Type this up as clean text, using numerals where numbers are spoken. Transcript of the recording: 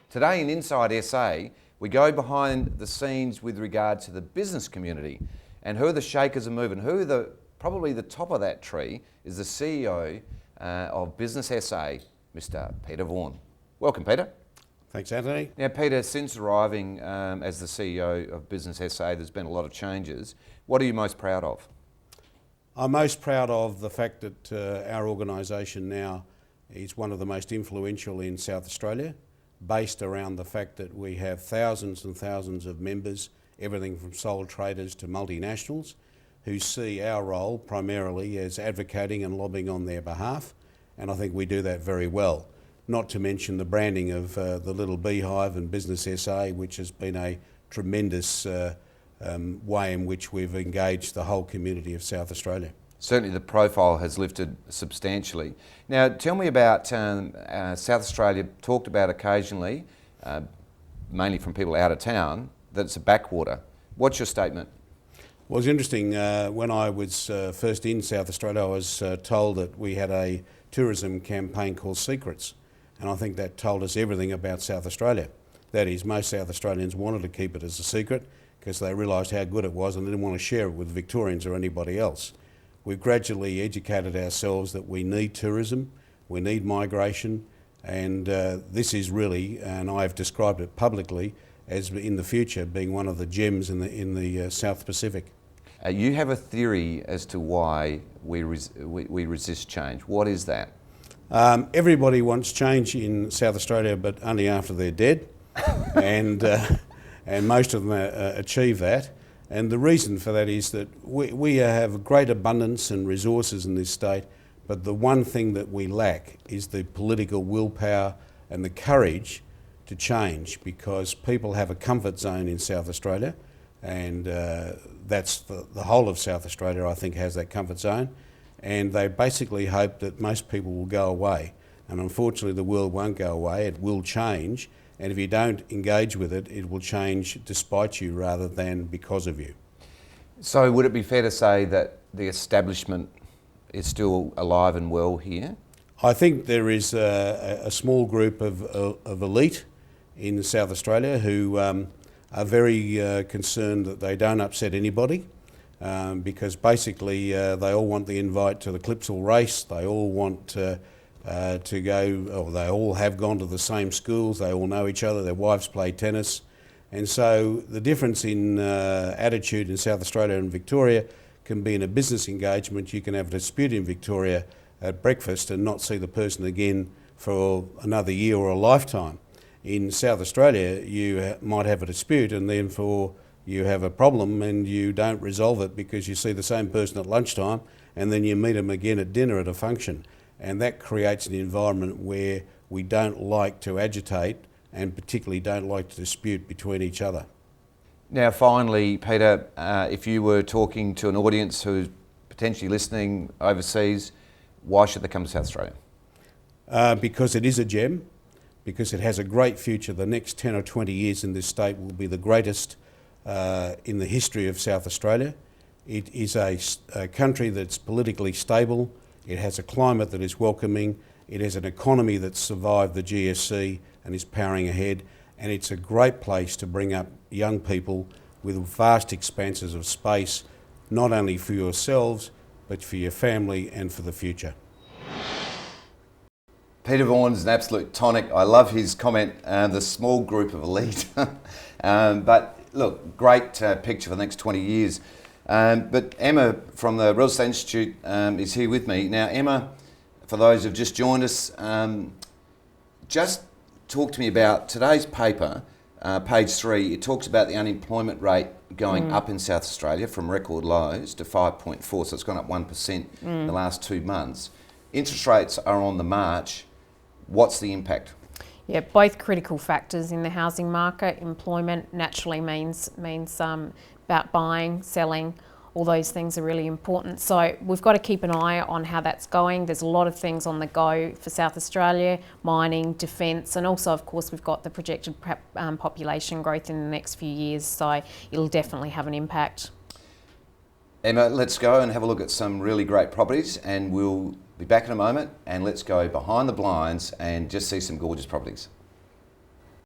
Today in Inside SA, we go behind the scenes with regard to the business community and who the shakers are moving. Probably the top of that tree is the CEO of Business SA, Mr. Peter Vaughan. Welcome, Peter. Thanks, Anthony. Now, Peter, since arriving as the CEO of Business SA, there's been a lot of changes. What are you most proud of? I'm most proud of the fact that our organisation now is one of the most influential in South Australia, based around the fact that we have thousands and thousands of members, everything from sole traders to multinationals, who see our role primarily as advocating and lobbying on their behalf, and I think we do that very well. Not to mention the branding of the little beehive and Business SA, which has been a tremendous way in which we've engaged the whole community of South Australia. Certainly the profile has lifted substantially. Now tell me about South Australia, talked about occasionally, mainly from people out of town, that it's a backwater. What's your statement? Well, it's interesting, when I was first in South Australia, I was told that we had a tourism campaign called Secrets, and I think that told us everything about South Australia. That is, most South Australians wanted to keep it as a secret because they realised how good it was and didn't want to share it with Victorians or anybody else. We've gradually educated ourselves that we need tourism, we need migration, and this is really, and I've described it publicly, as in the future being one of the gems in the South Pacific. You have a theory as to why we resist change. What is that? Everybody wants change in South Australia, but only after they're dead, and most of them achieve that. And the reason for that is that we have great abundance and resources in this state, but the one thing that we lack is the political willpower and the courage to change, because people have a comfort zone in South Australia, and that's the whole of South Australia, I think, has that comfort zone, and they basically hope that most people will go away. And unfortunately the world won't go away, it will change. And if you don't engage with it, it will change despite you rather than because of you. So would it be fair to say that the establishment is still alive and well here? I think there is a small group of elite in South Australia who are very concerned that they don't upset anybody, because basically they all want the invite to the Clipsal race, they all want to go, or they all have gone to the same schools, they all know each other, their wives play tennis. And so the difference in attitude in South Australia and Victoria can be in a business engagement. You can have a dispute in Victoria at breakfast and not see the person again for another year or a lifetime. In South Australia, you might have a dispute and then you have a problem and you don't resolve it because you see the same person at lunchtime and then you meet them again at dinner at a function. And that creates an environment where we don't like to agitate and particularly don't like to dispute between each other. Now finally, Peter, if you were talking to an audience who's potentially listening overseas, why should they come to South Australia? Because it is a gem, because it has a great future. The next 10 or 20 years in this state will be the greatest in the history of South Australia. It is a country that's politically stable. It has a climate that is welcoming, it has an economy that's survived the GFC and is powering ahead, and it's a great place to bring up young people with vast expanses of space, not only for yourselves, but for your family and for the future. Peter Vaughan's an absolute tonic. I love his comment, the small group of elite. But look, great picture for the next 20 years. But Emma from the Real Estate Institute is here with me. Now Emma, for those who've just joined us, just talk to me about today's paper, page 3. It talks about the unemployment rate going up in South Australia from record lows to 5.4, so it's gone up 1% in the last 2 months. Interest rates are on the march. What's the impact? Yeah, both critical factors in the housing market. Employment naturally means about buying, selling, all those things are really important. So we've got to keep an eye on how that's going. There's a lot of things on the go for South Australia, mining, defence, and also of course we've got the projected population growth in the next few years, so it'll definitely have an impact. Emma, let's go and have a look at some really great properties, and we'll be back in a moment, and let's go behind the blinds and just see some gorgeous properties.